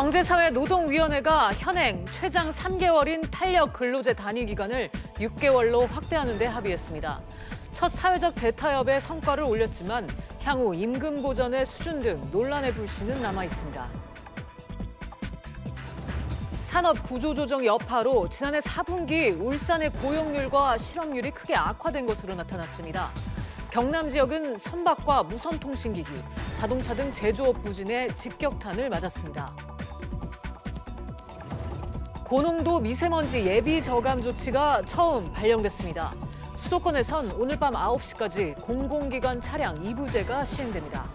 경제사회노동위원회가 현행 최장 3개월인 탄력 근로제 단위 기간을 6개월로 확대하는 데 합의했습니다. 첫 사회적 대타협의 성과를 올렸지만 향후 임금 보전의 수준 등 논란의 불씨는 남아 있습니다. 산업 구조조정 여파로 지난해 4분기 울산의 고용률과 실업률이 크게 악화된 것으로 나타났습니다. 경남 지역은 선박과 무선통신기기, 자동차 등 제조업 부진에 직격탄을 맞았습니다. 고농도 미세먼지 예비 저감 조치가 처음 발령됐습니다. 수도권에선 오늘 밤 9시까지 공공기관 차량 2부제가 시행됩니다.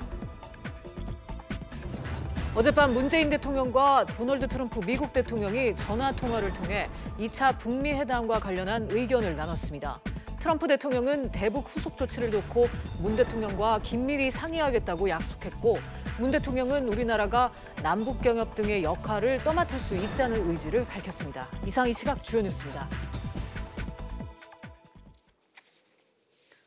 어젯밤 문재인 대통령과 도널드 트럼프 미국 대통령이 전화 통화를 통해 2차 북미 회담과 관련한 의견을 나눴습니다. 트럼프 대통령은 대북 후속 조치를 놓고 문 대통령과 긴밀히 상의하겠다고 약속했고, 문 대통령은 우리나라가 남북 경협 등의 역할을 떠맡을 수 있다는 의지를 밝혔습니다. 이상 이 시각 주요 뉴스입니다.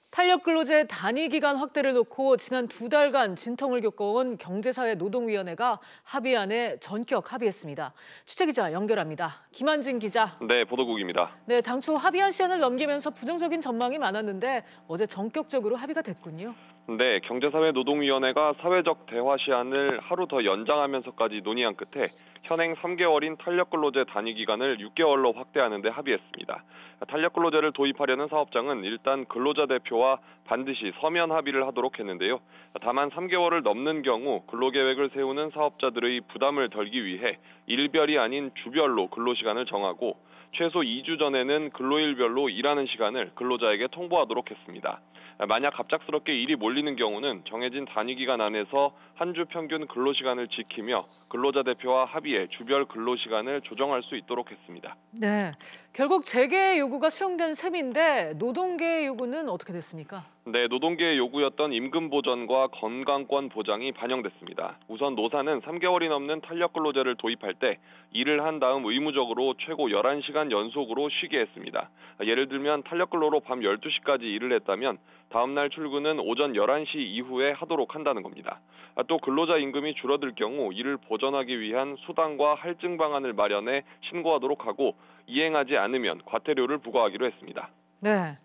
탄력 근로제 단위 기간 확대를 놓고 지난 2달간 진통을 겪어온 경제사회노동위원회가 합의안에 전격 합의했습니다. 취재기자 연결합니다. 김한진 기자. 네, 보도국입니다. 네, 당초 합의안 시한을 넘기면서 부정적인 전망이 많았는데 어제 전격적으로 합의가 됐군요. 네, 경제사회노동위원회가 사회적 대화 시한을 하루 더 연장하면서까지 논의한 끝에 현행 3개월인 탄력근로제 단위 기간을 6개월로 확대하는 데 합의했습니다. 탄력근로제를 도입하려는 사업장은 일단 근로자 대표와 반드시 서면 합의를 하도록 했는데요. 다만 3개월을 넘는 경우 근로계획을 세우는 사업자들의 부담을 덜기 위해 일별이 아닌 주별로 근로시간을 정하고 최소 2주 전에는 근로일별로 일하는 시간을 근로자에게 통보하도록 했습니다. 만약 갑작스럽게 일이 몰리는 경우는 정해진 단위 기간 안에서 한 주 평균 근로시간을 지키며 근로자 대표와 합의해 주별 근로시간을 조정할 수 있도록 했습니다. 네, 결국 재계 요구가 수용된 셈인데 노동계의 요구는 어떻게 됐습니까? 네, 노동계의 요구였던 임금 보전과 건강권 보장이 반영됐습니다. 우선 노사는 3개월이 넘는 탄력 근로제를 도입할 때 일을 한 다음 의무적으로 최고 11시간 연속으로 쉬게 했습니다. 예를 들면 탄력 근로로 밤 12시까지 일을 했다면 다음 날 출근은 오전 11시 이후에 하도록 한다는 겁니다. 또 근로자 임금이 줄어들 경우 이를 보전하기 위한 수당과 할증 방안을 마련해 신고하도록 하고 이행하지 않으면 과태료를 부과하기로 했습니다. 네.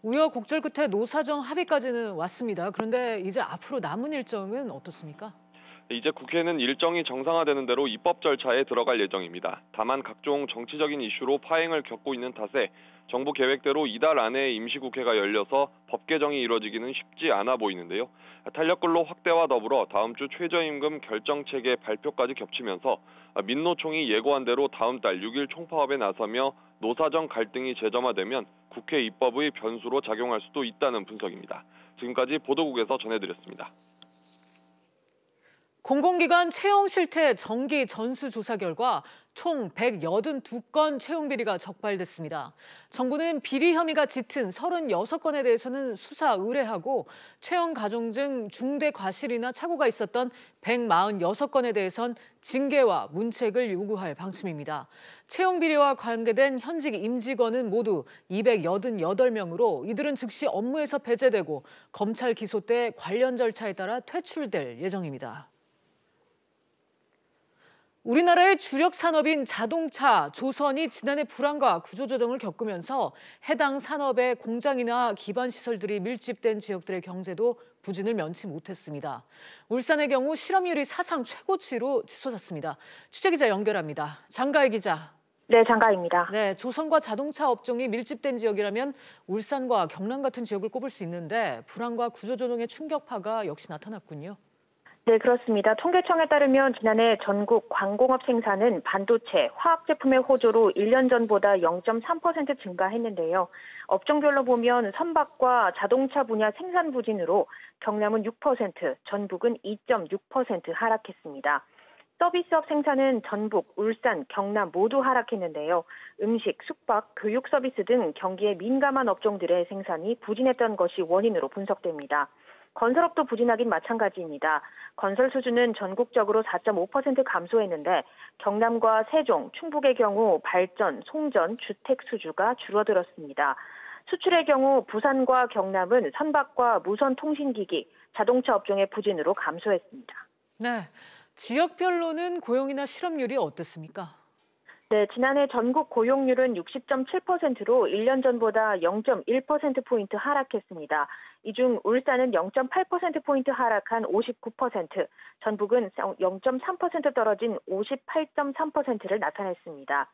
우여곡절 끝에 노사정 합의까지는 왔습니다. 그런데 이제 앞으로 남은 일정은 어떻습니까? 이제 국회는 일정이 정상화되는 대로 입법 절차에 들어갈 예정입니다. 다만 각종 정치적인 이슈로 파행을 겪고 있는 탓에 정부 계획대로 이달 안에 임시국회가 열려서 법 개정이 이루어지기는 쉽지 않아 보이는데요. 탄력근로 확대와 더불어 다음 주 최저임금 결정체계 발표까지 겹치면서 민노총이 예고한 대로 다음 달 6일 총파업에 나서며 노사정 갈등이 재점화되면 국회 입법의 변수로 작용할 수도 있다는 분석입니다. 지금까지 보도국에서 전해드렸습니다. 공공기관 채용 실태 정기 전수조사 결과 총 182건 채용 비리가 적발됐습니다. 정부는 비리 혐의가 짙은 36건에 대해서는 수사 의뢰하고 채용 과정 중 중대 과실이나 착오가 있었던 146건에 대해선 징계와 문책을 요구할 방침입니다. 채용 비리와 관계된 현직 임직원은 모두 288명으로 이들은 즉시 업무에서 배제되고 검찰 기소 때 관련 절차에 따라 퇴출될 예정입니다. 우리나라의 주력 산업인 자동차, 조선이 지난해 불황과 구조조정을 겪으면서 해당 산업의 공장이나 기반 시설들이 밀집된 지역들의 경제도 부진을 면치 못했습니다. 울산의 경우 실업률이 사상 최고치로 치솟았습니다. 취재기자 연결합니다. 장가희 기자. 네, 장가희입니다. 네, 조선과 자동차 업종이 밀집된 지역이라면 울산과 경남 같은 지역을 꼽을 수 있는데 불황과 구조조정의 충격파가 역시 나타났군요. 네, 그렇습니다. 통계청에 따르면 지난해 전국 광공업 생산은 반도체, 화학 제품의 호조로 1년 전보다 0.3% 증가했는데요. 업종별로 보면 선박과 자동차 분야 생산 부진으로 경남은 6%, 전북은 2.6% 하락했습니다. 서비스업 생산은 전북, 울산, 경남 모두 하락했는데요. 음식, 숙박, 교육 서비스 등 경기에 민감한 업종들의 생산이 부진했던 것이 원인으로 분석됩니다. 건설업도 부진하긴 마찬가지입니다. 건설 수주는 전국적으로 4.5% 감소했는데 경남과 세종, 충북의 경우 발전, 송전, 주택 수주가 줄어들었습니다. 수출의 경우 부산과 경남은 선박과 무선 통신기기, 자동차 업종의 부진으로 감소했습니다. 네. 지역별로는 고용이나 실업률이 어땠습니까? 네, 지난해 전국 고용률은 60.7%로 1년 전보다 0.1%포인트 하락했습니다. 이 중 울산은 0.8%포인트 하락한 59%, 전북은 0.3% 떨어진 58.3%를 나타냈습니다.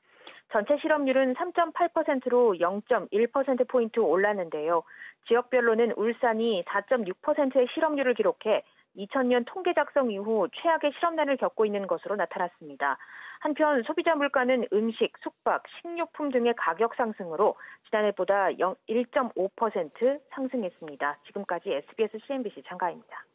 전체 실업률은 3.8%로 0.1%포인트 올랐는데요. 지역별로는 울산이 4.6%의 실업률을 기록해 2000년 통계 작성 이후 최악의 실업난을 겪고 있는 것으로 나타났습니다. 한편 소비자 물가는 음식, 숙박, 식료품 등의 가격 상승으로 지난해보다 1.5% 상승했습니다. 지금까지 SBS CNBC 장가입니다.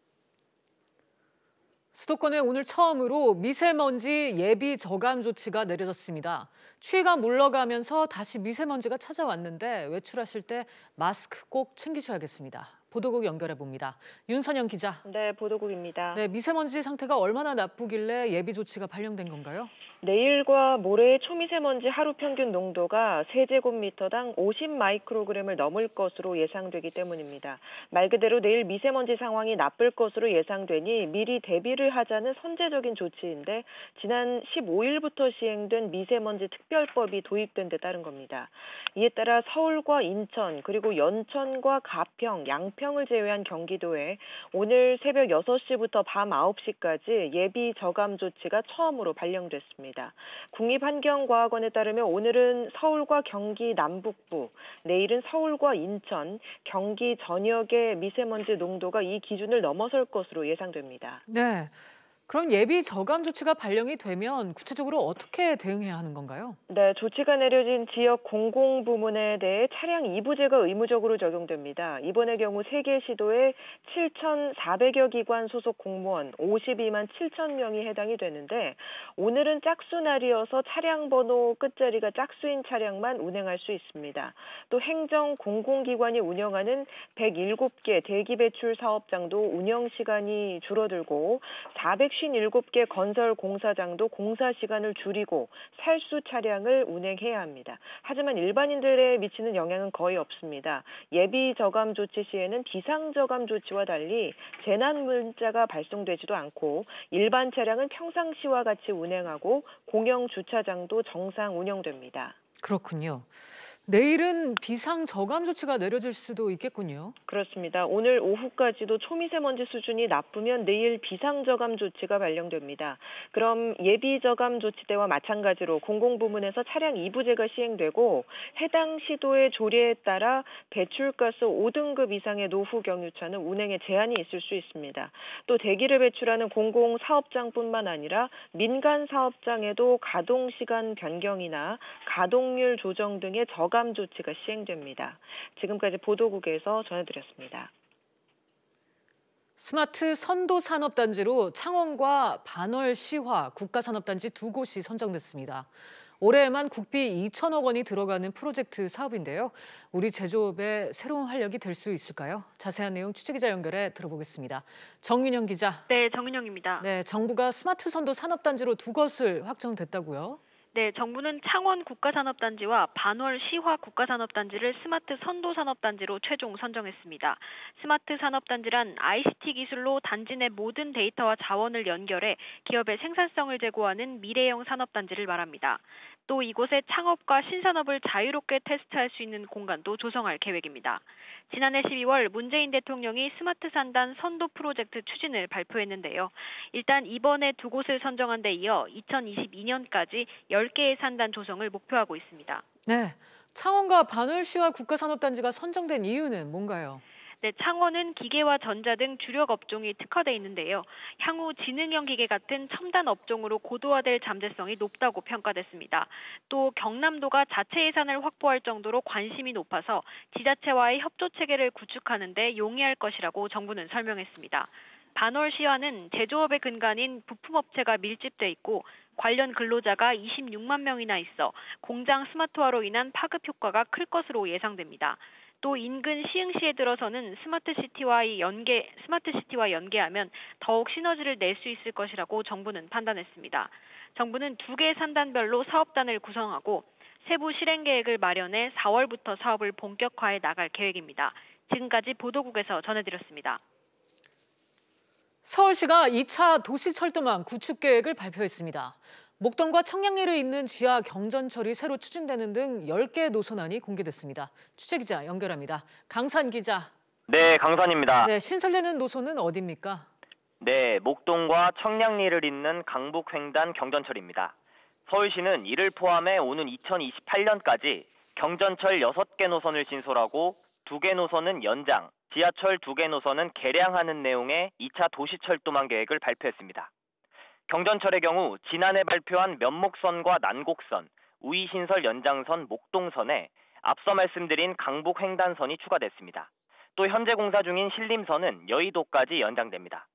수도권에 오늘 처음으로 미세먼지 예비 저감 조치가 내려졌습니다. 추위가 물러가면서 다시 미세먼지가 찾아왔는데 외출하실 때 마스크 꼭 챙기셔야겠습니다. 보도국 연결해 봅니다. 윤선영 기자. 네, 보도국입니다. 네, 미세먼지 상태가 얼마나 나쁘길래 예비 조치가 발령된 건가요? 내일과 모레의 초미세먼지 하루 평균 농도가 세제곱미터당 50 마이크로그램을 넘을 것으로 예상되기 때문입니다. 말 그대로 내일 미세먼지 상황이 나쁠 것으로 예상되니 미리 대비를 하자는 선제적인 조치인데 지난 15일부터 시행된 미세먼지 특별법이 도입된 데 따른 겁니다. 이에 따라 서울과 인천 그리고 연천과 가평, 양평을 제외한 경기도에 오늘 새벽 6시부터 밤 9시까지 예비 저감 조치가 처음으로 발령됐습니다. 국립환경과학원에 따르면 오늘은 서울과 경기 남북부, 내일은 서울과 인천, 경기 전역의 미세먼지 농도가 이 기준을 넘어설 것으로 예상됩니다. 네. 그럼 예비 저감 조치가 발령이 되면 구체적으로 어떻게 대응해야 하는 건가요? 네, 조치가 내려진 지역 공공부문에 대해 차량 2부제가 의무적으로 적용됩니다. 이번의 경우 3개 시도에 7,400여 기관 소속 공무원 52만 7천 명이 해당이 되는데 오늘은 짝수날이어서 차량 번호 끝자리가 짝수인 차량만 운행할 수 있습니다. 또 행정 공공기관이 운영하는 107개 대기 배출 사업장도 운영 시간이 줄어들고 457개 건설 공사장도 공사 시간을 줄이고 살수 차량을 운행해야 합니다. 하지만 일반인들에 미치는 영향은 거의 없습니다. 예비 저감 조치 시에는 비상 저감 조치와 달리 재난 문자가 발송되지도 않고 일반 차량은 평상시와 같이 운행하고 공영 주차장도 정상 운영됩니다. 그렇군요. 내일은 비상 저감 조치가 내려질 수도 있겠군요. 그렇습니다. 오늘 오후까지도 초미세먼지 수준이 나쁘면 내일 비상 저감 조치가 발령됩니다. 그럼 예비 저감 조치 때와 마찬가지로 공공부문에서 차량 2부제가 시행되고 해당 시도의 조례에 따라 배출가스 5등급 이상의 노후 경유차는 운행에 제한이 있을 수 있습니다. 또 대기를 배출하는 공공사업장뿐만 아니라 민간 사업장에도 가동시간 변경이나 가동률 조정 등의 저감 조치가 시행됩니다. 지금까지 보도국에서 전해드렸습니다. 스마트 선도산업단지로 창원과 반월 시화 국가산업단지 두 곳이 선정됐습니다. 올해에만 국비 2천억 원이 들어가는 프로젝트 사업인데요. 우리 제조업의 새로운 활력이 될 수 있을까요? 자세한 내용 취재기자 연결해 들어보겠습니다. 정윤영 기자. 네, 정윤영입니다. 네, 정부가 스마트 선도 산업단지로 두 곳을 확정됐다고요? 네, 정부는 창원 국가산업단지와 반월 시화 국가산업단지를 스마트 선도산업단지로 최종 선정했습니다. 스마트 산업단지란 ICT 기술로 단지 내 모든 데이터와 자원을 연결해 기업의 생산성을 제고하는 미래형 산업단지를 말합니다. 또 이곳에 창업과 신산업을 자유롭게 테스트할 수 있는 공간도 조성할 계획입니다. 지난해 12월 문재인 대통령이 스마트 산단 선도 프로젝트 추진을 발표했는데요. 일단 이번에 두 곳을 선정한 데 이어 2022년까지 10개의 산단 조성을 목표하고 있습니다. 네, 창원과 반월시와 국가산업단지가 선정된 이유는 뭔가요? 네, 창원은 기계와 전자 등 주력 업종이 특화돼 있는데요. 향후 지능형 기계 같은 첨단 업종으로 고도화될 잠재성이 높다고 평가됐습니다. 또 경남도가 자체 예산을 확보할 정도로 관심이 높아서 지자체와의 협조 체계를 구축하는 데 용이할 것이라고 정부는 설명했습니다. 반월시화는 제조업의 근간인 부품업체가 밀집돼 있고 관련 근로자가 26만 명이나 있어 공장 스마트화로 인한 파급 효과가 클 것으로 예상됩니다. 또 인근 시흥시에 들어서는 스마트시티와 연계하면 더욱 시너지를 낼 수 있을 것이라고 정부는 판단했습니다. 정부는 2개 산단별로 사업단을 구성하고 세부 실행 계획을 마련해 4월부터 사업을 본격화해 나갈 계획입니다. 지금까지 보도국에서 전해드렸습니다. 서울시가 2차 도시철도망 구축 계획을 발표했습니다. 목동과 청량리를 잇는 지하 경전철이 새로 추진되는 등 10개 노선안이 공개됐습니다. 취재기자 연결합니다. 강산 기자. 네, 강산입니다. 네, 신설되는 노선은 어디입니까? 네, 목동과 청량리를 잇는 강북횡단 경전철입니다. 서울시는 이를 포함해 오는 2028년까지 경전철 6개 노선을 신설하고 2개 노선은 연장, 지하철 2개 노선은 개량하는 내용의 2차 도시철도망 계획을 발표했습니다. 경전철의 경우 지난해 발표한 면목선과 난곡선, 우이신설 연장선 목동선에 앞서 말씀드린 강북횡단선이 추가됐습니다. 또 현재 공사 중인 신림선은 여의도까지 연장됩니다.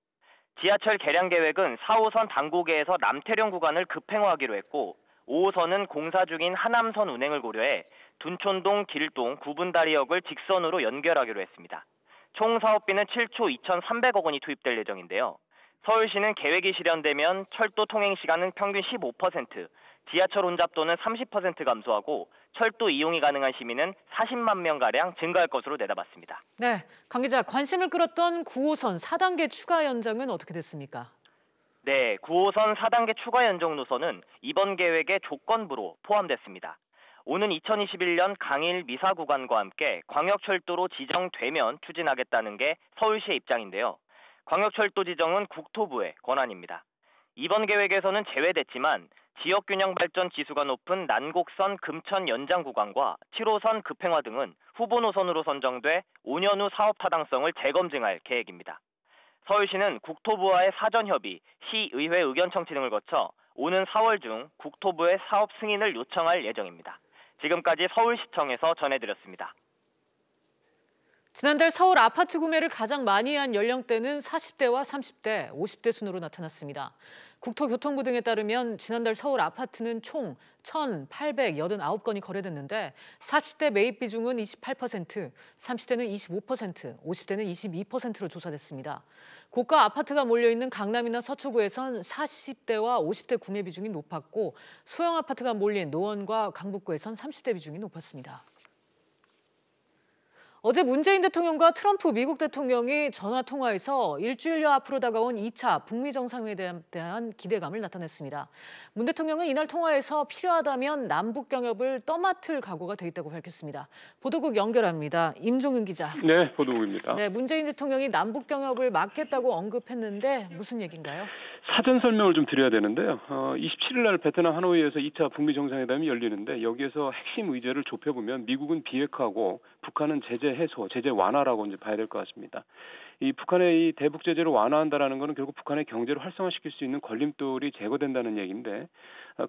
지하철 개량 계획은 4호선 당고개에서 남태령 구간을 급행화하기로 했고 5호선은 공사 중인 하남선 운행을 고려해 둔촌동, 길동, 구분다리역을 직선으로 연결하기로 했습니다. 총 사업비는 7조 2,300억 원이 투입될 예정인데요. 서울시는 계획이 실현되면 철도 통행 시간은 평균 15%, 지하철 혼잡도는 30% 감소하고 철도 이용이 가능한 시민은 40만 명가량 증가할 것으로 내다봤습니다. 네, 강 기자, 관심을 끌었던 9호선 4단계 추가 연장은 어떻게 됐습니까? 네, 9호선 4단계 추가 연장 노선은 이번 계획의 조건부로 포함됐습니다. 오는 2021년 강일 미사 구간과 함께 광역철도로 지정되면 추진하겠다는 게 서울시의 입장인데요. 광역철도 지정은 국토부의 권한입니다. 이번 계획에서는 제외됐지만 지역균형 발전 지수가 높은 난곡선 금천 연장 구간과 7호선 급행화 등은 후보 노선으로 선정돼 5년 후 사업 타당성을 재검증할 계획입니다. 서울시는 국토부와의 사전 협의, 시의회 의견 청취 등을 거쳐 오는 4월 중 국토부의 사업 승인을 요청할 예정입니다. 지금까지 서울시청에서 전해드렸습니다. 지난달 서울 아파트 구매를 가장 많이 한 연령대는 40대와 30대, 50대 순으로 나타났습니다. 국토교통부 등에 따르면 지난달 서울 아파트는 총 1,889건이 거래됐는데 40대 매입 비중은 28%, 30대는 25%, 50대는 22%로 조사됐습니다. 고가 아파트가 몰려있는 강남이나 서초구에선 40대와 50대 구매 비중이 높았고 소형 아파트가 몰린 노원과 강북구에선 30대 비중이 높았습니다. 어제 문재인 대통령과 트럼프 미국 대통령이 전화통화에서 일주일여 앞으로 다가온 2차 북미 정상회담에 대한 기대감을 나타냈습니다. 문 대통령은 이날 통화에서 필요하다면 남북 경협을 떠맡을 각오가 돼 있다고 밝혔습니다. 보도국 연결합니다. 임종윤 기자. 네, 보도국입니다. 네, 문재인 대통령이 남북 경협을 막겠다고 언급했는데 무슨 얘기인가요? 사전 설명을 좀 드려야 되는데요. 27일 날 베트남 하노이에서 2차 북미 정상회담이 열리는데 여기에서 핵심 의제를 좁혀보면 미국은 비핵화하고 북한은 제재 해소, 제재 완화라고 이제 봐야 될 것 같습니다. 이 북한의 이 대북 제재를 완화한다라는 것은 결국 북한의 경제를 활성화시킬 수 있는 걸림돌이 제거된다는 얘기인데,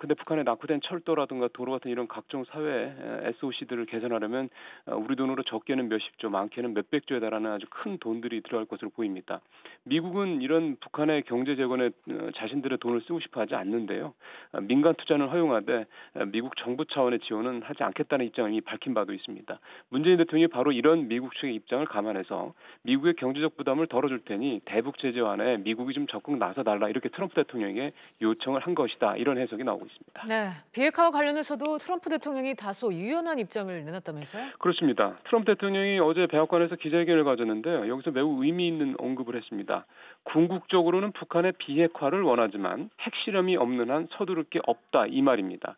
근데 북한의 낙후된 철도라든가 도로 같은 이런 각종 사회 SOC들을 개선하려면 우리 돈으로 적게는 몇십조, 많게는 몇백조에 달하는 아주 큰 돈들이 들어갈 것으로 보입니다. 미국은 이런 북한의 경제 재건에 자신들의 돈을 쓰고 싶어하지 않는데요. 민간 투자는 허용하되 미국 정부 차원의 지원은 하지 않겠다는 입장을 이미 밝힌 바도 있습니다. 문재인 대통령이 바로 이런 미국 측의 입장을 감안해서 미국의 경제적 부담을 덜어줄 테니 대북 제재 완화에 미국이 좀 적극 나서달라 이렇게 트럼프 대통령에게 요청을 한 것이다. 이런 해석이 나오고 있습니다. 네, 비핵화와 관련해서도 트럼프 대통령이 다소 유연한 입장을 내놨다면서요? 그렇습니다. 트럼프 대통령이 어제 백악관에서 기자회견을 가졌는데요. 여기서 매우 의미 있는 언급을 했습니다. 궁극적으로는 북한의 비핵화를 원하지만 핵실험이 없는 한 서두를 게 없다 이 말입니다.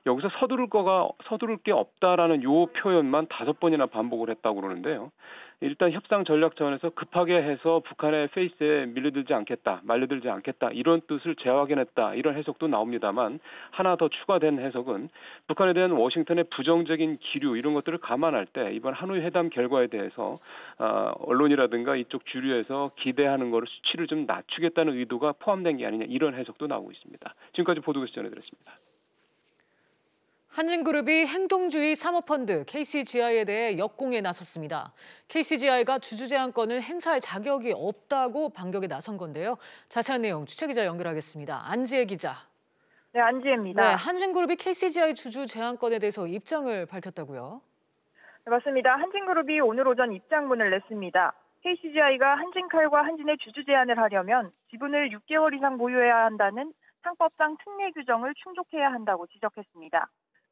여기서 서두를 게 없다라는 요 표현만 5번이나 반복을 했다고 그러는데요. 일단 협상 전략 차원에서 급하게 해서 북한의 페이스에 말려들지 않겠다 이런 뜻을 재확인했다 이런 해석도 나옵니다만 하나 더 추가된 해석은 북한에 대한 워싱턴의 부정적인 기류 이런 것들을 감안할 때 이번 하노이 회담 결과에 대해서 언론이라든가 이쪽 주류에서 기대하는 거를 수치를 좀 낮추겠다는 의도가 포함된 게 아니냐 이런 해석도 나오고 있습니다. 지금까지 보도국에서 전해드렸습니다. 한진그룹이 행동주의 사모펀드 KCGI에 대해 역공에 나섰습니다. KCGI가 주주제한권을 행사할 자격이 없다고 반격에 나선 건데요. 자세한 내용 취재기자 연결하겠습니다. 안지혜 기자. 네, 안지혜입니다. 네, 한진그룹이 KCGI 주주 제한권에 대해서 입장을 밝혔다고요? 네, 맞습니다. 한진그룹이 오늘 오전 입장문을 냈습니다. KCGI가 한진칼과 한진의 주주 제한을 하려면 지분을 6개월 이상 보유해야 한다는 상법상 특례 규정을 충족해야 한다고 지적했습니다.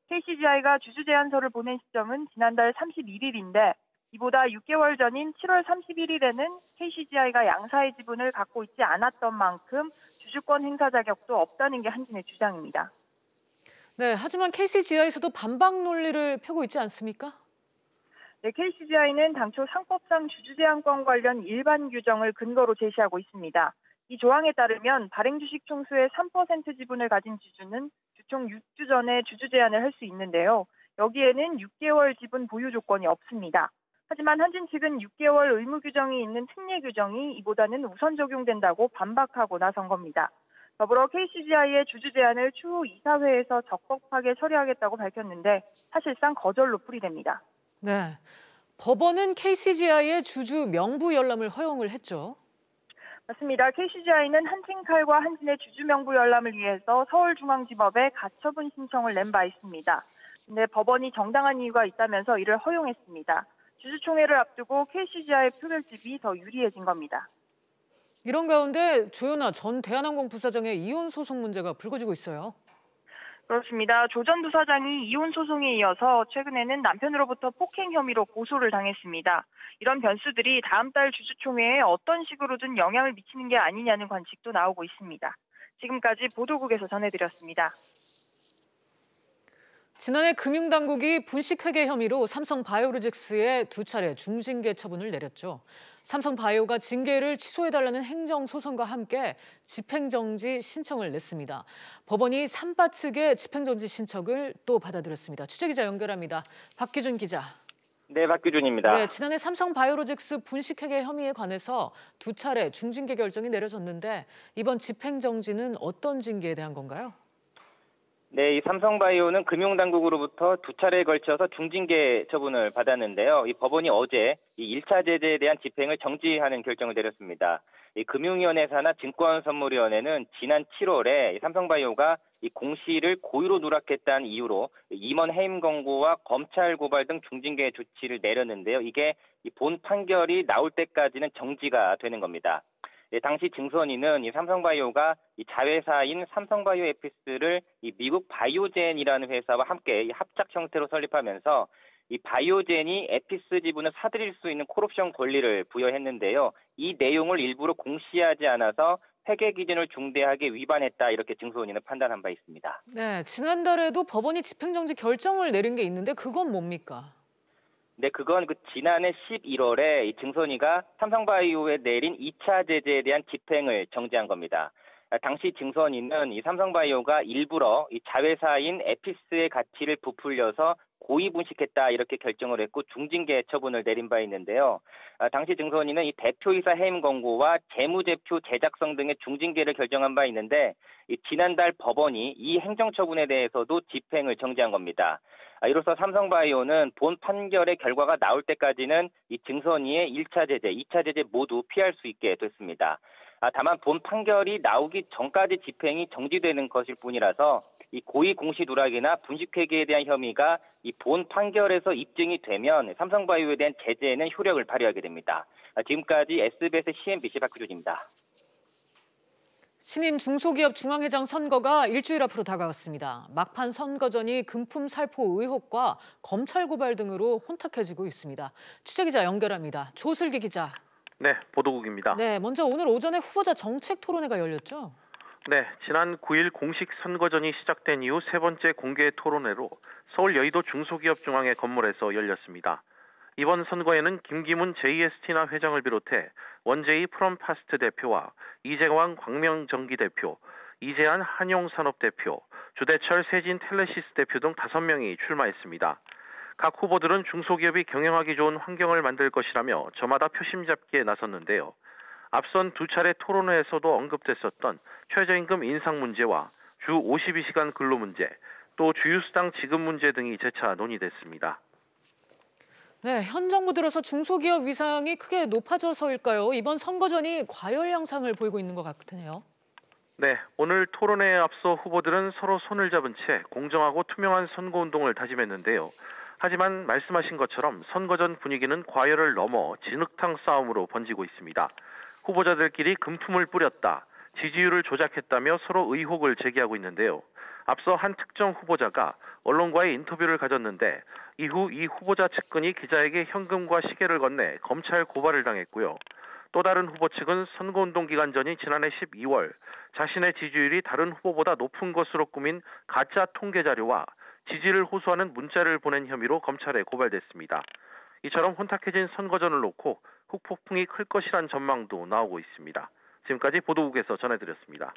KCGI가 주주 제안서를 보낸 시점은 지난달 31일인데 이보다 6개월 전인 7월 31일에는 KCGI가 양사의 지분을 갖고 있지 않았던 만큼 주주권 행사 자격도 없다는 게 한진의 주장입니다. 네, 하지만 KCGI에서도 반박 논리를 펴고 있지 않습니까? 네, KCGI는 당초 상법상 주주제한권 관련 일반 규정을 근거로 제시하고 있습니다. 이 조항에 따르면 발행 주식 총수의 3% 지분을 가진 주주는 주총 6주 전에 주주 제한을 할 수 있는데요. 여기에는 6개월 지분 보유 조건이 없습니다. 하지만 한진 측은 6개월 의무 규정이 있는 특례 규정이 이보다는 우선 적용된다고 반박하고 나선 겁니다. 더불어 KCGI의 주주 제한을 추후 이사회에서 적법하게 처리하겠다고 밝혔는데 사실상 거절로 풀이됩니다. 네, 법원은 KCGI의 주주 명부 열람을 허용을 했죠. 맞습니다. KCGI는 한진칼과 한진의 주주 명부 열람을 위해서 서울중앙지법에 가처분 신청을 낸 바 있습니다. 근데 법원이 정당한 이유가 있다면서 이를 허용했습니다. 주주총회를 앞두고 KCGI의 표결집이 더 유리해진 겁니다. 이런 가운데 조현아 전 대한항공 부사장의 이혼 소송 문제가 불거지고 있어요. 그렇습니다. 조 전 부사장이 이혼 소송에 이어서 최근에는 남편으로부터 폭행 혐의로 고소를 당했습니다. 이런 변수들이 다음 달 주주총회에 어떤 식으로든 영향을 미치는 게 아니냐는 관측도 나오고 있습니다. 지금까지 보도국에서 전해드렸습니다. 지난해 금융당국이 분식회계 혐의로 삼성바이오로직스에 2차례 중징계 처분을 내렸죠. 삼성바이오가 징계를 취소해달라는 행정소송과 함께 집행정지 신청을 냈습니다. 법원이 삼바 측의 집행정지 신청을 또 받아들였습니다. 취재기자 연결합니다. 박기준 기자. 네, 박규준입니다. 네, 지난해 삼성바이오로직스 분식회계 혐의에 관해서 2차례 중징계 결정이 내려졌는데 이번 집행정지는 어떤 징계에 대한 건가요? 네, 이 삼성바이오는 금융당국으로부터 2차례에 걸쳐서 중징계 처분을 받았는데요. 이 법원이 어제 이 1차 제재에 대한 집행을 정지하는 결정을 내렸습니다. 이 금융위원회 산하 증권선물위원회는 지난 7월에 삼성바이오가 이 공시를 고의로 누락했다는 이유로 임원 해임 권고와 검찰 고발 등 중징계 조치를 내렸는데요. 이게 이 본 판결이 나올 때까지는 정지가 되는 겁니다. 네, 당시 증선인은 이 삼성바이오가 이 자회사인 삼성바이오 에피스를 이 미국 바이오젠이라는 회사와 함께 이 합작 형태로 설립하면서 이 바이오젠이 에피스 지분을 사들일 수 있는 콜옵션 권리를 부여했는데요. 이 내용을 일부러 공시하지 않아서 회계 기준을 중대하게 위반했다 이렇게 증선인은 판단한 바 있습니다. 네, 지난달에도 법원이 집행정지 결정을 내린 게 있는데 그건 뭡니까? 네, 그건 지난해 11월에 이 증선위가 삼성바이오에 내린 2차 제재에 대한 집행을 정지한 겁니다. 당시 증선위는 이 삼성바이오가 일부러 이 자회사인 에피스의 가치를 부풀려서 고의 분식했다 이렇게 결정을 했고 중징계 처분을 내린 바 있는데요. 당시 증선위는 이 대표이사 해임 권고와 재무제표 제작성 등의 중징계를 결정한 바 있는데 지난달 법원이 이 행정처분에 대해서도 집행을 정지한 겁니다. 이로써 삼성바이오는 본 판결의 결과가 나올 때까지는 이 증선위의 1차 제재, 2차 제재 모두 피할 수 있게 됐습니다. 다만 본 판결이 나오기 전까지 집행이 정지되는 것일 뿐이라서 이 고의 공시 누락이나 분식회계에 대한 혐의가 이 본 판결에서 입증이 되면 삼성바이오에 대한 제재에는 효력을 발휘하게 됩니다. 지금까지 SBS CNBC 박규준입니다. 신임 중소기업 중앙회장 선거가 일주일 앞으로 다가왔습니다. 막판 선거전이 금품 살포 의혹과 검찰 고발 등으로 혼탁해지고 있습니다. 취재기자 연결합니다. 조슬기 기자. 네, 보도국입니다. 네, 먼저 오늘 오전에 후보자 정책 토론회가 열렸죠? 네, 지난 9일 공식 선거전이 시작된 이후 세 번째 공개 토론회로 서울 여의도 중소기업 중앙회 건물에서 열렸습니다. 이번 선거에는 김기문 JST나 회장을 비롯해 원재희 프롬파스트 대표와 이재왕 광명전기 대표, 이재한 한용산업 대표, 주대철 세진 텔레시스 대표 등 5명이 출마했습니다. 각 후보들은 중소기업이 경영하기 좋은 환경을 만들 것이라며 저마다 표심 잡기에 나섰는데요. 앞선 2차례 토론회에서도 언급됐었던 최저임금 인상 문제와 주 52시간 근로 문제, 또 주유수당 지급 문제 등이 재차 논의됐습니다. 네, 현 정부 들어서 중소기업 위상이 크게 높아져서일까요? 이번 선거전이 과열 양상을 보이고 있는 것 같으네요. 네, 오늘 토론회에 앞서 후보들은 서로 손을 잡은 채 공정하고 투명한 선거운동을 다짐했는데요. 하지만 말씀하신 것처럼 선거전 분위기는 과열을 넘어 진흙탕 싸움으로 번지고 있습니다. 후보자들끼리 금품을 뿌렸다, 지지율을 조작했다며 서로 의혹을 제기하고 있는데요. 앞서 한 특정 후보자가 언론과의 인터뷰를 가졌는데 이후 이 후보자 측근이 기자에게 현금과 시계를 건네 검찰 고발을 당했고요. 또 다른 후보 측은 선거운동 기간 전인 지난해 12월 자신의 지지율이 다른 후보보다 높은 것으로 꾸민 가짜 통계 자료와 지지를 호소하는 문자를 보낸 혐의로 검찰에 고발됐습니다. 이처럼 혼탁해진 선거전을 놓고 후폭풍이 클 것이란 전망도 나오고 있습니다. 지금까지 보도국에서 전해드렸습니다.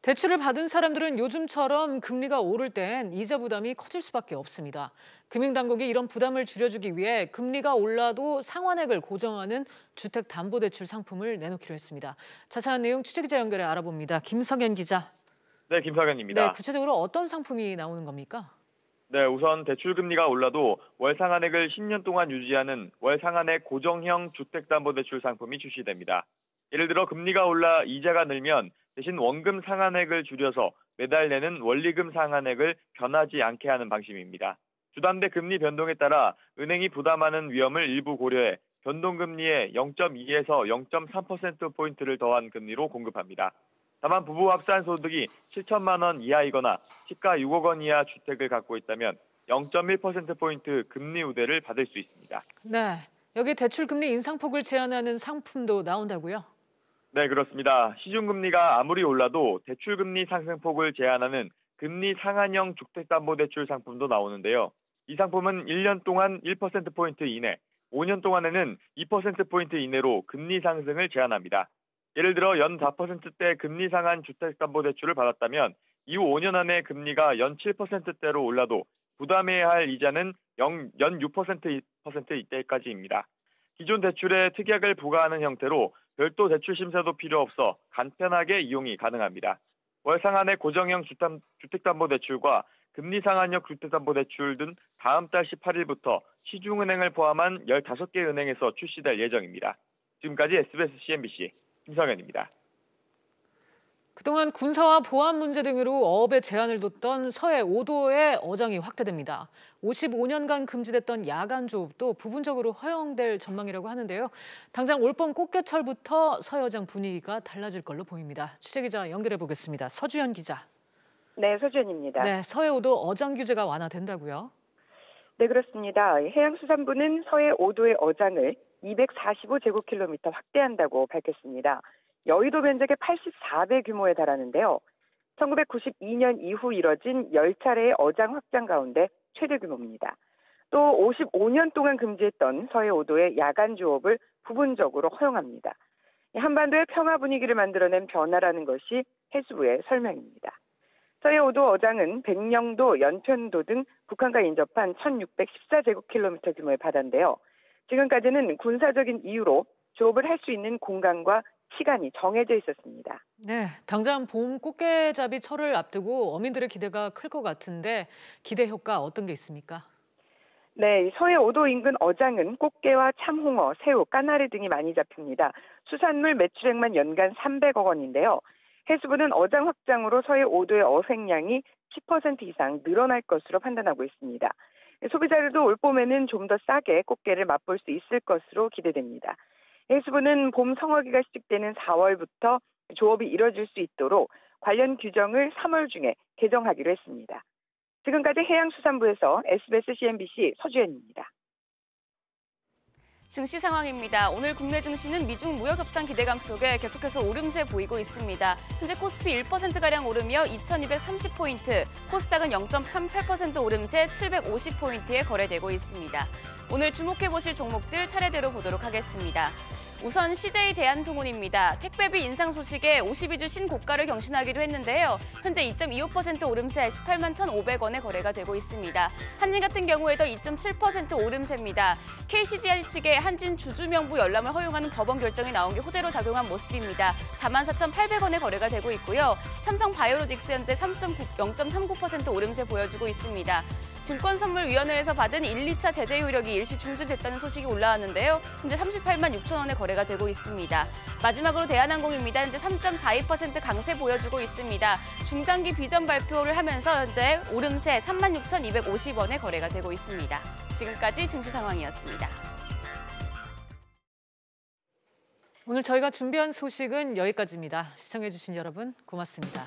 대출을 받은 사람들은 요즘처럼 금리가 오를 땐 이자 부담이 커질 수밖에 없습니다. 금융당국이 이런 부담을 줄여주기 위해 금리가 올라도 상환액을 고정하는 주택담보대출 상품을 내놓기로 했습니다. 자세한 내용 취재기자 연결해 알아봅니다. 김석연 기자. 네, 김석연입니다. 네, 구체적으로 어떤 상품이 나오는 겁니까? 네, 우선 대출 금리가 올라도 월 상환액을 10년 동안 유지하는 월 상환액 고정형 주택담보대출 상품이 출시됩니다. 예를 들어 금리가 올라 이자가 늘면 대신 원금 상환액을 줄여서 매달 내는 원리금 상환액을 변하지 않게 하는 방식입니다. 주담대 금리 변동에 따라 은행이 부담하는 위험을 일부 고려해 변동금리에 0.2에서 0.3%포인트를 더한 금리로 공급합니다. 다만 부부 합산 소득이 7천만 원 이하이거나 시가 6억 원 이하 주택을 갖고 있다면 0.1%포인트 금리 우대를 받을 수 있습니다. 네, 여기 대출 금리 인상폭을 제한하는 상품도 나온다고요? 네, 그렇습니다. 시중금리가 아무리 올라도 대출금리 상승폭을 제한하는 금리 상한형 주택담보대출 상품도 나오는데요. 이 상품은 1년 동안 1%포인트 이내, 5년 동안에는 2%포인트 이내로 금리 상승을 제한합니다. 예를 들어 연 4%대 금리 상한 주택담보대출을 받았다면 이후 5년 안에 금리가 연 7%대로 올라도 부담해야 할 이자는 연 6%이때까지입니다. 기존 대출에 특약을 부과하는 형태로 별도 대출 심사도 필요 없어 간편하게 이용이 가능합니다. 월 상한의 고정형 주택담보대출과 금리 상한형 주택담보대출 등 다음 달 18일부터 시중은행을 포함한 15개 은행에서 출시될 예정입니다. 지금까지 SBS CNBC 김성현입니다. 그동안 군사와 보안 문제 등으로 어업에 제한을 뒀던 서해 5도의 어장이 확대됩니다. 55년간 금지됐던 야간 조업도 부분적으로 허용될 전망이라고 하는데요. 당장 올봄 꽃게철부터 서해 어장 분위기가 달라질 걸로 보입니다. 취재기자 연결해 보겠습니다. 서주연 기자. 네, 서주연입니다. 네, 서해 5도 어장 규제가 완화된다고요? 네, 그렇습니다. 해양수산부는 서해 5도의 어장을 245제곱킬로미터 확대한다고 밝혔습니다. 여의도 면적의 84배 규모에 달하는데요. 1992년 이후 이뤄진 10차례의 어장 확장 가운데 최대 규모입니다. 또 55년 동안 금지했던 서해 5도의 야간 조업을 부분적으로 허용합니다. 한반도의 평화 분위기를 만들어낸 변화라는 것이 해수부의 설명입니다. 서해 5도 어장은 백령도, 연편도 등 북한과 인접한 1614제곱킬로미터 규모의 바다인데요. 지금까지는 군사적인 이유로 조업을 할 수 있는 공간과 시간이 정해져 있었습니다. 네, 당장 봄 꽃게잡이 철을 앞두고 어민들의 기대가 클 것 같은데 기대 효과 어떤 게 있습니까? 네, 서해 5도 인근 어장은 꽃게와 참홍어, 새우, 까나리 등이 많이 잡힙니다. 수산물 매출액만 연간 300억 원인데요. 해수부는 어장 확장으로 서해 5도의 어획량이 10% 이상 늘어날 것으로 판단하고 있습니다. 소비자들도 올봄에는 좀 더 싸게 꽃게를 맛볼 수 있을 것으로 기대됩니다. 해수부는 봄 성어기가 시작되는 4월부터 조업이 이뤄질 수 있도록 관련 규정을 3월 중에 개정하기로 했습니다. 지금까지 해양수산부에서 SBS CNBC 서주연입니다. 증시 상황입니다. 오늘 국내 증시는 미중 무역협상 기대감 속에 계속해서 오름세 보이고 있습니다. 현재 코스피 1%가량 오르며 2230포인트, 코스닥은 0.38% 오름세 750포인트에 거래되고 있습니다. 오늘 주목해보실 종목들 차례대로 보도록 하겠습니다. 우선 CJ 대한통운입니다. 택배비 인상 소식에 52주 신고가를 경신하기도 했는데요. 현재 2.25% 오름세 18만 1,500원에 거래가 되고 있습니다. 한진 같은 경우에도 2.7% 오름세입니다. KCGI 측의 한진 주주명부 열람을 허용하는 법원 결정이 나온 게 호재로 작용한 모습입니다. 44,800원에 거래가 되고 있고요. 삼성바이오로직스 현재 0.39% 오름세 보여주고 있습니다. 증권선물위원회에서 받은 1, 2차 제재 효력이 일시 중지됐다는 소식이 올라왔는데요. 현재 38만 6천 원에 거래가 되고 있습니다. 마지막으로 대한항공입니다. 현재 3.42% 강세 보여주고 있습니다. 중장기 비전 발표를 하면서 현재 오름세 36,250원에 거래가 되고 있습니다. 지금까지 증시 상황이었습니다. 오늘 저희가 준비한 소식은 여기까지입니다. 시청해주신 여러분 고맙습니다.